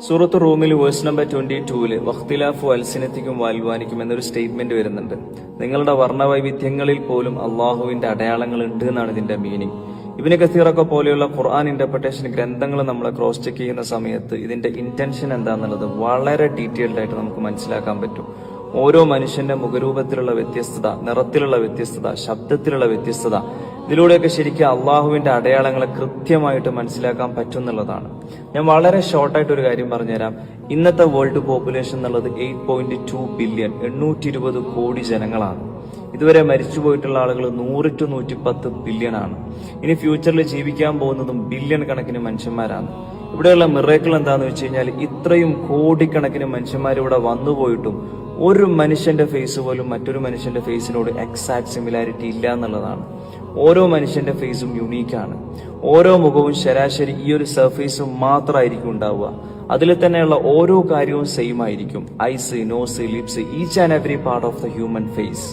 സൂറത്ത് റൂമിൽ verse number 22 വഖ്തിലാഫു അൽസിനത്തിക്കും വാൽവാനിക്കും എന്നൊരു statement വരുന്നുണ്ട്. നിങ്ങളുടെ വർണ്ണവൈവിധ്യങ്ങളിൽ പോലും അള്ളാഹുവിന്റെ അടയാളങ്ങൾ ഉണ്ട് എന്നാണ് ഇതിന്റെ മീനിങ്. ഇബ്നു കസീറൊക്കെ പോലെയുള്ള ഖുർആൻ ഇന്റർപ്രിട്ടേഷൻ ഗ്രന്ഥങ്ങൾ നമ്മൾ ക്രോസ് ചെക്ക് ചെയ്യുന്ന സമയത്ത് ഇതിന്റെ ഇന്റൻഷൻ എന്താണെന്നുള്ളത് വളരെ ഡീറ്റെയിൽഡ് ആയിട്ട് നമുക്ക് മനസ്സിലാക്കാൻ പറ്റും. ഓരോ മനുഷ്യന്റെ മുഖരൂപത്തിലുള്ള വ്യത്യസ്തത, നിറത്തിലുള്ള വ്യത്യസ്തത, ശബ്ദത്തിലുള്ള വ്യത്യസ്തത, ഇതിലൂടെയൊക്കെ ശരിക്കും അള്ളാഹുവിന്റെ അടയാളങ്ങളെ കൃത്യമായിട്ട് മനസ്സിലാക്കാൻ പറ്റുന്നുള്ളതാണ്. ഞാൻ വളരെ ഷോർട്ടായിട്ട് ഒരു കാര്യം പറഞ്ഞുതരാം. ഇന്നത്തെ വേൾഡ് പോപ്പുലേഷൻ എന്നുള്ളത് 8.2 ബില്യൺ 820 കോടി ജനങ്ങളാണ്. ഇതുവരെ മരിച്ചുപോയിട്ടുള്ള ആളുകൾ 100 to 110 ബില്യൺ ആണ്. ഇനി ഫ്യൂച്ചറിൽ ജീവിക്കാൻ പോകുന്നതും ബില്യൺ കണക്കിന് മനുഷ്യന്മാരാണ്. ഇവിടെയുള്ള മിറേക്കിൾ എന്താന്ന് വെച്ച് കഴിഞ്ഞാൽ ഇത്രയും കോടിക്കണക്കിന് മനുഷ്യന്മാർ ഇവിടെ വന്നുപോയിട്ടും ഒരു മനുഷ്യന്റെ ഫേസ് പോലും മറ്റൊരു മനുഷ്യന്റെ ഫേസിനോട് എക്സാക്ട് സിമിലാരിറ്റി ഇല്ല എന്നുള്ളതാണ്. ഓരോ മനുഷ്യന്റെ ഫേസും യുണീക്കാണ്. ഓരോ മുഖവും ശരാശരി ഈ ഒരു സർഫേസും മാത്രമായിരിക്കും ഉണ്ടാവുക. അതിൽ തന്നെയുള്ള ഓരോ കാര്യവും സെയിം ആയിരിക്കും. Eyes, nose, lips, each and every part of the human face.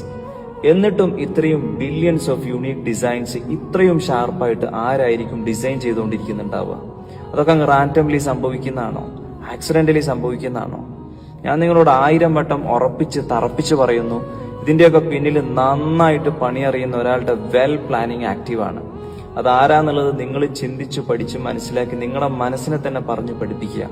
എന്നിട്ടും ഇത്രയും ബില്യൺസ് ഓഫ് യൂണീക് ഡിസൈൻസ് ഇത്രയും ഷാർപ്പായിട്ട് ആരായിരിക്കും ഡിസൈൻ ചെയ്തുകൊണ്ടിരിക്കുന്നുണ്ടാവുക? അതൊക്കെ അങ്ങ് റാൻഡംലി സംഭവിക്കുന്നതാണോ? ആക്സിഡന്റലി സംഭവിക്കുന്നതാണോ? ഞാൻ നിങ്ങളോട് 1000 വട്ടം ഉറപ്പിച്ച് തറപ്പിച്ച് പറയുന്നു, ഇതിന്റെയൊക്കെ പിന്നിൽ നന്നായിട്ട് പണിയറിയുന്ന ഒരാളുടെ വെൽ പ്ലാനിങ് ആക്റ്റീവാണ്. അതാരാന്നുള്ളത് നിങ്ങൾ ചിന്തിച്ച് പഠിച്ച് മനസ്സിലാക്കി നിങ്ങളുടെ മനസ്സിനെ തന്നെ പറഞ്ഞു പഠിപ്പിക്കുക.